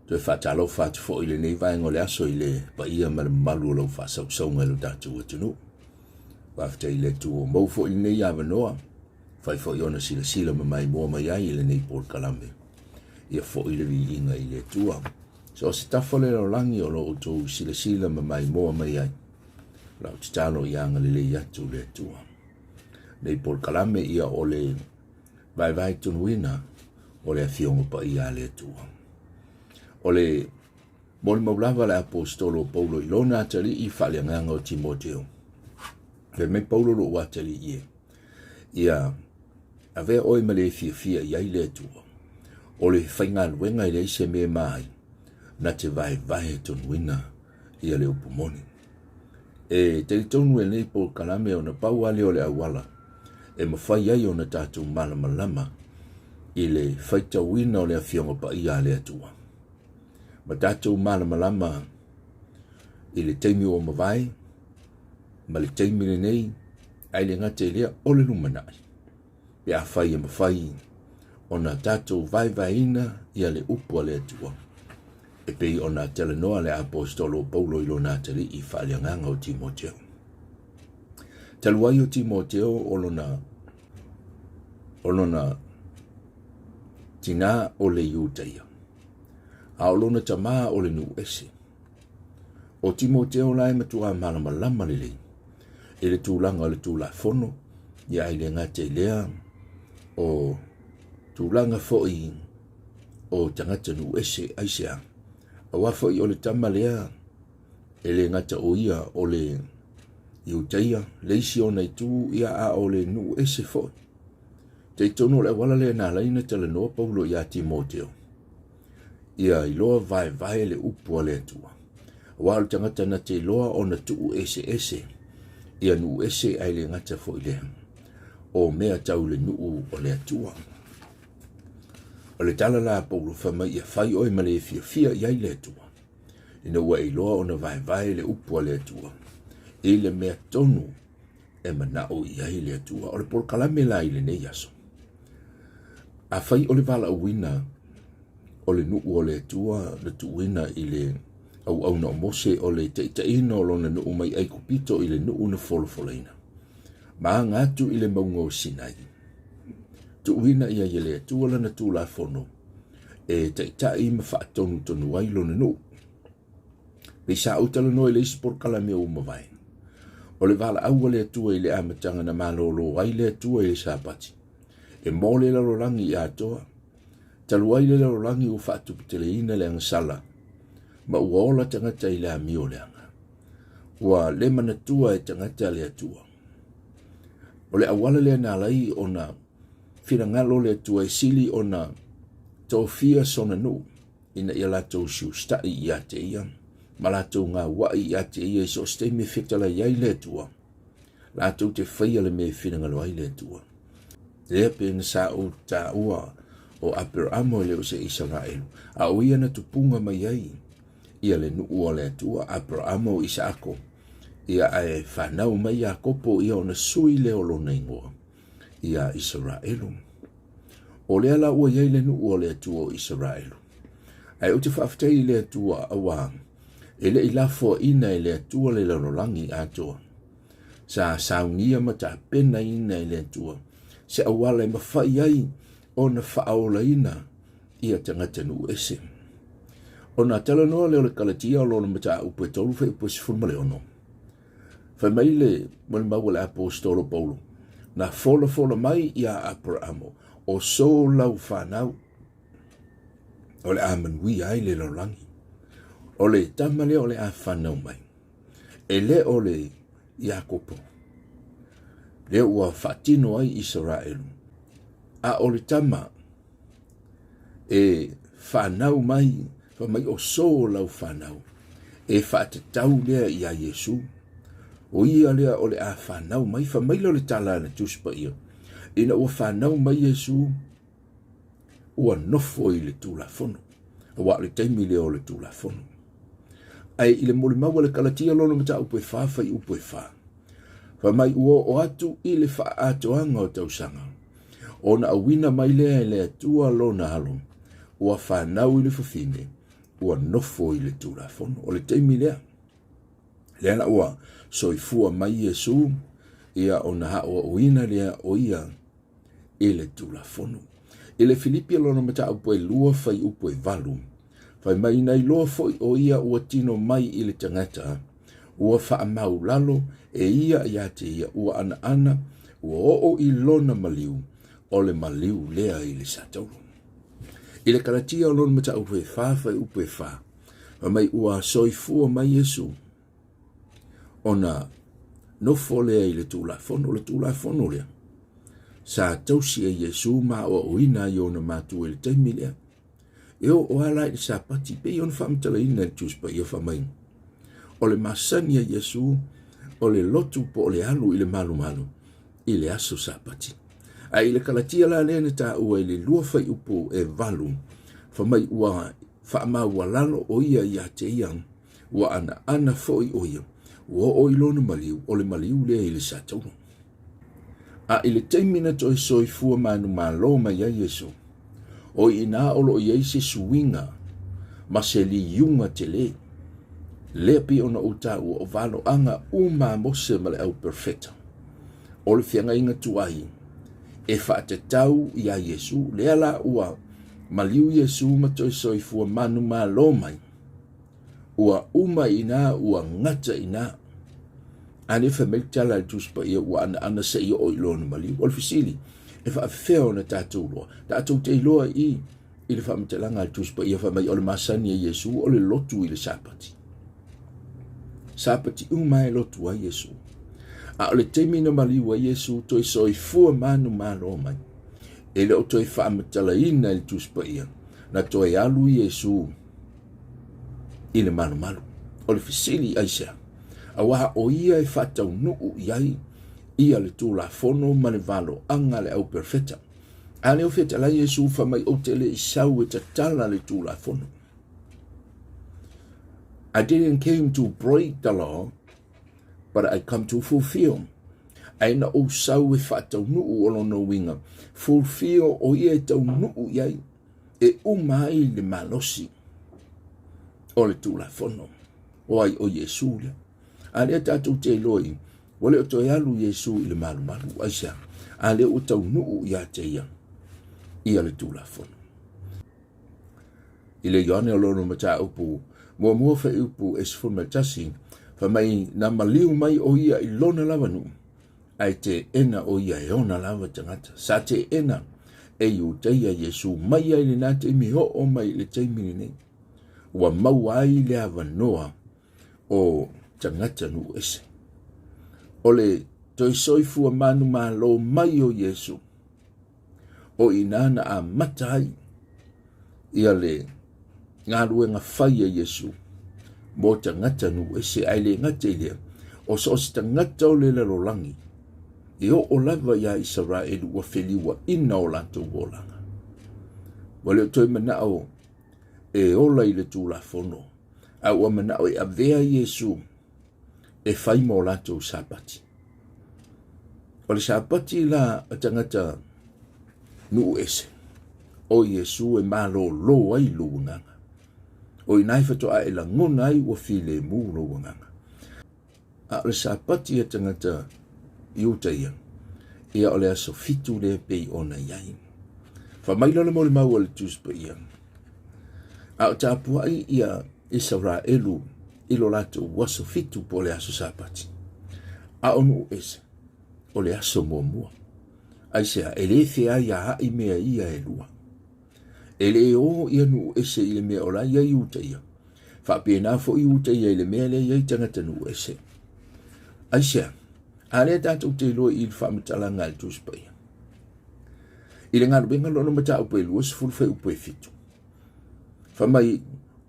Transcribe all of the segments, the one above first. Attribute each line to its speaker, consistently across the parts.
Speaker 1: Te whatalo whatu fo ile nei vai ngole aso ile pa ia malu lau whasau saunga lo tātou atunu. Wafta ile tu o mau fo ile nei awa noa. Whai fo iona sila mai mua mai ai ile nei Port Kalame. Ia fo ile vi inga ile tua. So se tafole lo langi o lo utu sila mai mua mai ai. Lau titalo ianga lele yatu le tua. Nei Port Kalame ia ole Vaevae tonuina ole a fiongo pa ia le tua. Ole moli maulava le apostolo Paulo ilona atali I whaleanganga o Timoteo. Ve me Paulo lo watali ie. Ia ave oi male fia iai le tua. Ole whainga luenga I le ise me mai. Na te Vaevae tonuina ia le upumoni. E te tonu e nei Port Kalame o na pau ale o le awala. E mawhai ai o na tātou malama I le whaitawina o le awhionga pa ia le atua. Ma tātou malama I le teimi o mawai, ma le teimi le nei, ai le ngate lea o le lumanai. Pe a whai e mawhai o na tātou Vaevaeina ia le upua le atua. E pei o na telenoa le apostolo Paulo ilona atali I whaleanganga o Timoteo. Taluai o Timoteo olona tina o le iutaia. A olona tamaa o le nu ese. O Timoteo lai matua malama lele. E le tūlanga o le tūla fono. Ia ai le ngate lea o tūlanga foi o tangata nu ese aisea. A wafoi o le tama lea e le ngata o ia o le iutaia. Leisi o nei tū ia a o le nu ese foi. Te tono le wala le na laina tala noa Paulo ia Timoteo. Ia iloa Vaevae le upua le atua. Walu tangata na te loa o na tuu ese. Ia nu ese ai le ngata fo ilea. O mea tau le nuu o le atua. O le tala la Paulo whama ia whai oi ma le fia iai le atua. Ina ua iloa o na Vaevae le upua le atua. I le mea tonu e mana o iai le atua. O le Port Kalame la i le nei aso. A whai o le vala uina o le nuu o le atua le tuina I le au na mose o le teitaina o lona nuu mai ai kupito I le nuu na folofolaina. Ma ngatu I le maunga o Sinai. Tuina ia I le atua lana tūla fono. E teitai ma whaatonu ai lona nuu. Pesa utala no I le Port Kalame o mawai. O le vala au le atua I le amatanga na malolo ai le atua I le sapati. E mole la rolangi I atoa. Taluai le rolangi u whaatupiteleina le angasala. Ma ua ola tangata I le amio le anga. Ua le manatua e tangata le atua. O le awala le nalai o na whirangalo le atua e sili o na tofia sona nu. Ina ia latou siustai I ate ia. Ma latou ngā wai I ate ia I so stei me whitala iai le atua. Latou te whaia le me whirangalo ai le atua. Lea pēna sa o ta ua o Abrahamo leo se Israel. A o ia na tupunga mai ai. Ia le nuu o le atua Abrahamo Isaako. Ia ai whanau mai a kopo ia o na sui leo lo neingua. Ia Israelu. O lea la ua iai le nuu o le atua o Israelu. Ai o te whaaftei le atua awa. E le ilafo ina le atua le larolangi atoa. Sa saungia mata pena ina le atua. Se awala e mawhai ai o na whaola ina ia tangata nu ese. O na tala noa leo le kalatia o lona mata upe tolu whai upe sifurma leo no. Whai mai le mani maua le apostolo Paulo. Na fola mai ia Abrahamo o so lau whanau. O le amanui ai le laulangi. O le tama leo le a whanau mai. E le o le Iakopo. Leo ua whatino ai Israelu. A o le tama e whanau mai, mai o so lau whanau. E whatatau lea ia Yesu. O ia lea o le a whanau mai, mai lo le tala na tuspa ia. Ina ua whanau mai Yesu, ua nofo I le tūla fono. Ua le taimi lea o le tūla fono. Ai I le moli maua le kalatia lono mata upe wha, fai upe wha. Mai ua o atu I le wha atoanga o tausanga. O na awina mai lea le atua lo na halo. Ua whanau I le whawhine. ua nofo i le tulafono. O le teimi lea. Lea na ua soifua mai Iesu ia o na hao uina lea o ia i le tulafono. I le Filipi alona mata upo e lua fai upo e valu. Fai mai nei loa foi o ia ua tino mai i le tangata. Ua faa mau lalo e ia ia te ia ua ana ana ua o i lona maliu o le maliu lea i le satauru. I le kalatia alona mata upo e faa fai upo e faa. Fai mai ua soifua mai Yesu. Ona nofo lea i le tulafono lea. Sa tausi e Yesu ma o uina i ona matu i le taimi lea. Eo o ala i sa pati pe i ona whaamtala ina i tuspa i a whamai. O le masani a Yesu, o le lotu po o le alu i le malu i le aso sa pati. A i le kalatia la lea na ta ua i le lua fai upo e valu. Whamai ua whaama ua lalo o ia i a te iang. Ua ana foi o ia. Ua o ilona maliu, o le maliu lea i le sa tauru. A i le teimina toi soifua manu malo mai a Yesu. O ina olo i eise suinga, ma se li yunga te le. Le pi ona uta ua o valo anga uma mose ma le au perfecta. O le fianga inga tuai, e wha te tau i a Yesu, le ala ua maliu Yesu ma toi soifua manu malo mai. Ua uma ina, ua ngata ina. Ane fa me tala tuspa ia ua ana se ia o ilona maliu. O le fisili, e wha feo na tātou loa. Tātou te iloa i le wha mtalanga al tuspa ia wha mai o le masani a Yesu o le lotu i le sapati. Sapati umai lotu a Yesu. A o le teimina maliu a Yesu toi soifua manu malo mai. E le o toi wha mtala ina il tuspa ia. Na toi alu Yesu i le malu. O le fisili aisea. A waha o ia e whatau nuu iai. Ia le tulafono ma le valo anga le au perfecta. A leo feta la Yesu fa mai o tele i sau e tatala le tulafono. I didn't came to break the law, but I come to fulfill. Aina o sau e whatau nuu o lono winga. Fulfill o ia e tau nuu iai. E umai le malosi. O le tulafono. O ai o Yesu le. A lea tātou te loi. Wale o toi alu Yesu i le malu aisa. A lea o tau nuu ia te ia. Ia le tulafono. I le yone o lono mata upu. Mua fa upu esfun matasi. Fa mai na maliu mai o ia i lona lava nu. Ai te ena o ia e ona lava tangata. Sa te ena e u teia Yesu mai ai le nate mi ho o mai le teimini nei. Ua mau ai le avanoa o tangata nu ese. Ole toi soifua manu malo mai o Yesu. O inana a matai. Ia le ngarue nga fai a Yesu. Mo tangata nu ese aile ngate lea. O so si tangata o le larolangi. E o lava ia Israel ua feliwa ina o lato wolanga. Wale o toi manao e ola i le tulafono. A ua manao e avea Yesu. E fai mo lato sapati. O le sapati la tangata nu ese. O Yesu e malo lo ai luunganga. O inai fato a e la ngona ai ua file mu luunganga. A le sapati e tangata iuta ia. Ia o le aso fitu le pei ona iai. Fa maila le mo le mau le tuspa ia. A o tapua ai ia Israelu ilo lato waso fitu po le aso sapati. A onu ese. O le aso mua. Aisea, ele fea ia hai mea ia e lua. Ele o ia nu ese ile mea ola ia iuta ia. Fa pena fo iuta ia ile mea le ia tangata nu ese. Aisea, ale tatou te loa il whamitala ngal tuspa ia. Ile ngā rubenga lono mata upe lua sifuru fai upe fitu. Fa mai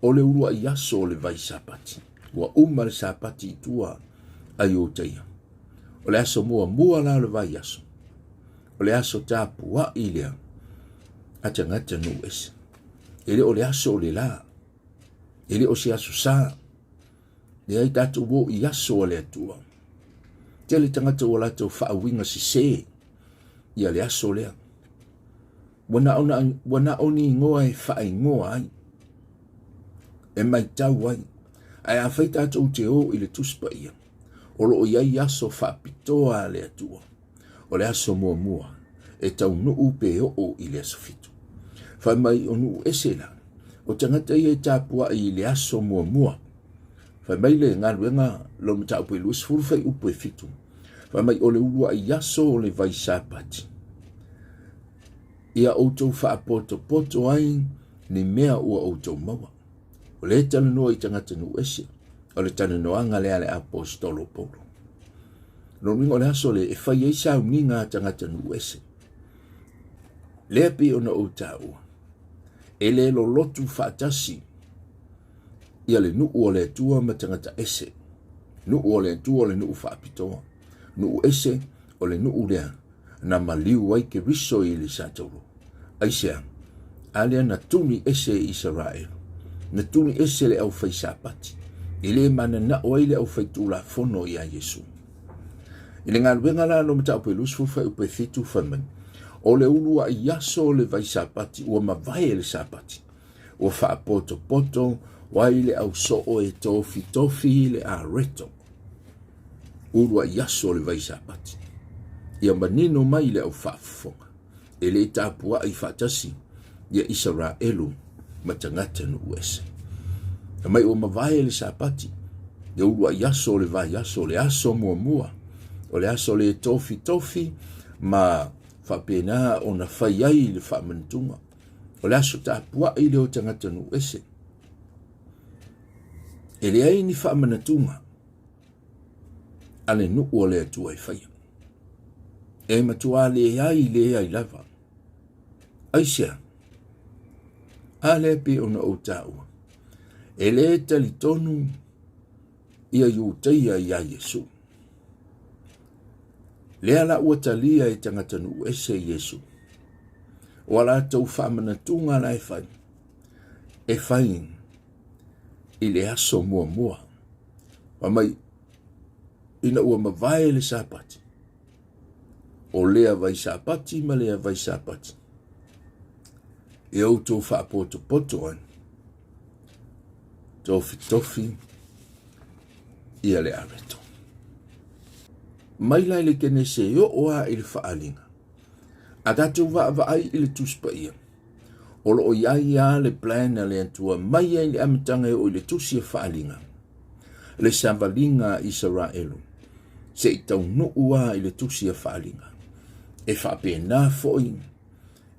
Speaker 1: ole urua i aso le vai sapati. Ua umar sapati tua aiuta ia. Ole aso mua la le vai aso. Ole aso tapu wa ilea. Atangata nu ese. Ele ole aso ole la. Ele o si aso sa. Le ai tatou wo i aso ole atua. Tele tangata o lato whaawinga si se. Ia le aso lea. Wana oni ngoa e whaai ngoa ai. e mai tau ai. Ai a whai tātou te o i le tuspa ia. O lo o iai aso whapitoa le atua. O le aso mua mua. E tau nuu pe o i le aso fitu. Whai mai o nuu esela. O tangata ia e tāpua i le aso mua mua. Whai mai le ngā ruenga lo me tau pe luas furwhai upo e fitu. Whai mai o le ulua i aso o le vai sāpati. Ia outou whaapoto poto ai ni mea ua outou maua. O le tana noa i tangata nu ese. O le tana noanga le ale apostolo Paulo. No ringo le aso le e whai eisa uninga tangata nu ese. Le api o na outaua. E le lo lotu whaatasi. Ia le nuu o le tua ma tangata ese. Nuu o le tua o le nuu whaapitoa. Nuu ese o le nuu lea. Na maliu wai ke riso i le sātolo. Aisea, alea na tuni ese Israel. Na tuni ese le au fai sapati. Ile mana na oai le au fai tula fono ia Yesu. Ile ngā ruenga la no mata upe lusfu fai upe fitu whamai. O le ulua i aso le vai sapati, ua mavae le sapati. Ua wha poto poto, wai le au so o e tofi tofi le a reto. Ulua i aso le vai sapati. Ia manino mai le au whaafonga. E le tāpua i whaatasi, ia Israelu matangata nu uese. E mai o mavae le sapati, ia ulua i aso le vai aso, le aso mua mua, o le aso le tofi tofi, ma whapena o na whai ai le whaamantunga. O le aso tāpua i le o tangata nu uese. E le ai ni whaamanatunga, ale nu o le atua i whaia. E matua le ai lava. Aisea, a le pe ona o tāua. E le tali tonu ia iuteia ia Yesu. Le ala ua talia e tangata nu ese Yesu. O ala tau whamanatunga la e whai. E whai i le aso mua mua. Wa mai ina ua mavae le sapati. O lea vai sapati ma lea vai sapati. E au tō whaapoto poto an. Tofi tofi ia le areto. Mai lai le kene se yo oa i le whaalinga. A tātou ai i le tuspa ia. O lo o iai a le plana le antua mai ai le amitanga o i le tusi e whaalinga. Le savalinga Israelu. Se i tau no ua i le tusi e whaalinga. E whapena foi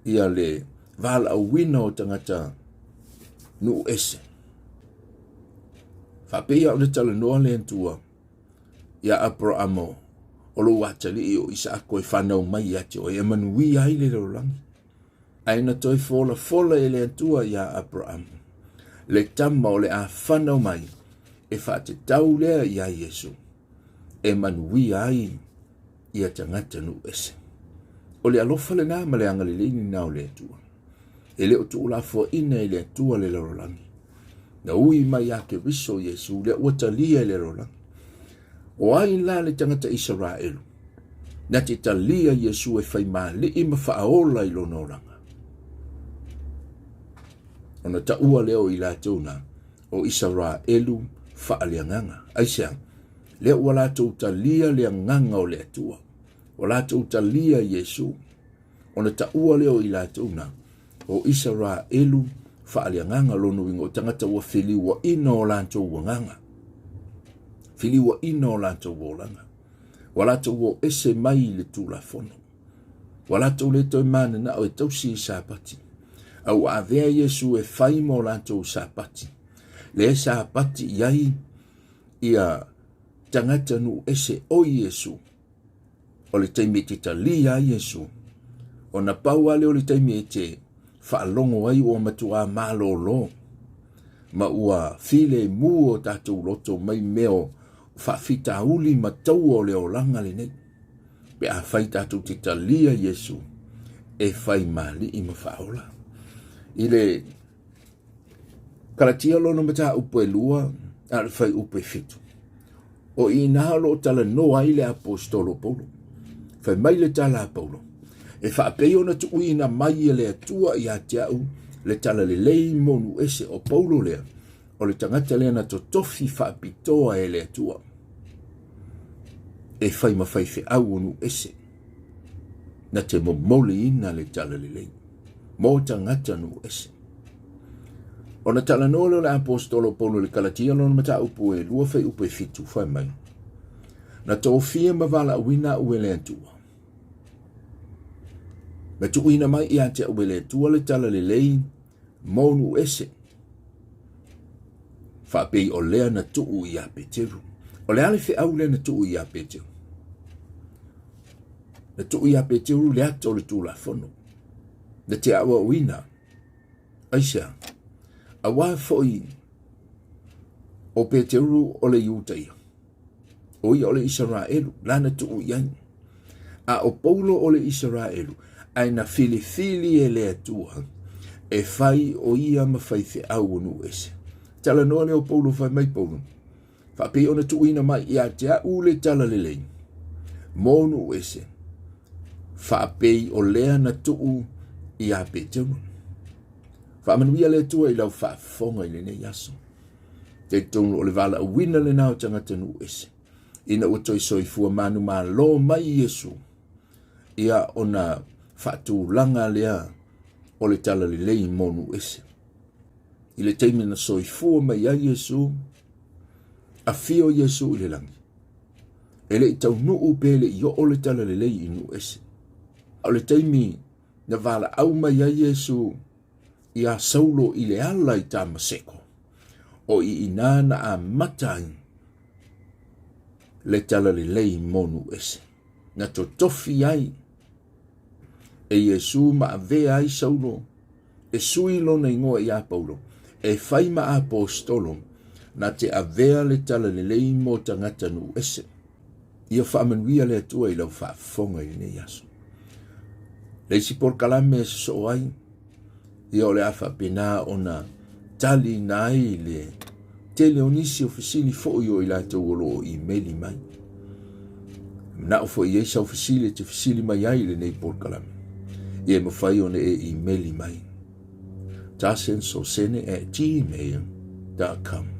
Speaker 1: ia le vala au wina o tangata nu ese. Whapea o le tala noa le antua ia Abrahamo o lo watali o Isaako e whanau mai ati o e manui ai le rolangi. Aina toi fola e le antua ia Abrahamo. Le tama o le a whanau mai e whate tau lea ia Yesu. E manui ai ia tangata nu ese. O le alofa le nā ma le angalilini nao le atua. E le o tu ula fo ina e le atua le rolangi. Na ui mai ake riso Yesu le watalia le rolangi. O ai la le tangata Israelu. Na te talia Yesu e whai maa le ima whaaola i lono oranga. Ona ta ua leo i la tuna o Israelu whaalianganga. Aisea, le ua la tau talia le nganga o le atua. O la tau talia Yesu. Ona ta ua leo i la tuna o Israelu whaalianganga lono ingo tangata ua whiliwa ina o la tau wanganga. Whiliwa ina o la tau wolanga. Wala tau o ese mai le tula fono. Wala tau le toi mana na o e tausi i sapati. Au a vea Yesu e whaimo la tau sapati. Le sapati iai ia tangata nu ese o Yesu. O le taimi te talia Yesu. O na pau ale o le taimi te whaalongo ai o matua malo lo. Ma ua file mu o tatou loto mai meo whawhita uli matau o leo langa le nei. Pe a whai tatou te talia Yesu e whai mali i mawhaola. Ile karatia lo no mata upe lua a le whai upe fitu. O i nahalo tala noa i le apostolo Paulo. Whai mai le tala Paulo. E whaapeo na tu uina mai le atua i atiau le tala le lei monu ese o Paulo lea. o le tangata lea na totofi whaapitoa e le atua. E whai mawhai fe au onu ese. Na te momole ina le tala le lei. Mo tangata nu ese. O na tala nolo le apostolo polo le kalatia lona mata upu e lua whai upu e fitu whai mai. Na tō fia mawala uina ue le atua. Ma tu uina mai ia te ue le atua le tala le lei. Mo nu ese. Whapei o lea na tuu i a Peteru. O le ale au lea na tuu i a Peteru. Na tuu i a Peteru le ato le tū la whono. Na te awa uina. Aisha. A wā foi o Peteru o le iutaia. O i o le Israelu. Lana tuu i ai. A o Paulo o le Israelu. Ai na fili e le atua. E whai o ia mawhai fe au nu ese. Tala noa leo Paulo whai mai Paulo. Whapei ona tuina mai ia te au le tala le lei. Monu ese. Whapei o lea na tuu i a Peteru. Whamanuia le tua i lau whaafonga i le nei aso. Te tonu o le vala uina le nao tangata nu ese. Ina utoi soifua manu maa lo mai Yesu. Ia ona whaatu langa lea o le tala le lei monu ese. I le teimi na soifua mai a Yesu, a fio Yesu i le langi. E le i tau nuu pele i o le tala le lei inu ese. O le teimi na vala au mai a Yesu, i a saulo i le ala i ta maseko. O i inana a matai, le tala le lei monu ese. Na to tofi ai, e Yesu ma ave ai saulo, e sui lona ingoa i a Paulo. E whai ma apostolo na te avea le tala le lei mo tangata nu ese. Ia whaamanuia le atua i lau whaafonga i nei aso. Leisi por kalame so ai. Ia o le awha pena ona tali nai le tele onisi o fasili fo i o i lata uolo i meli mai. Na o fo i eisa o fasili te fasili mai ai le nei por kalame. Ia mawhai o ne e i meli mai. Sosene at gmail.com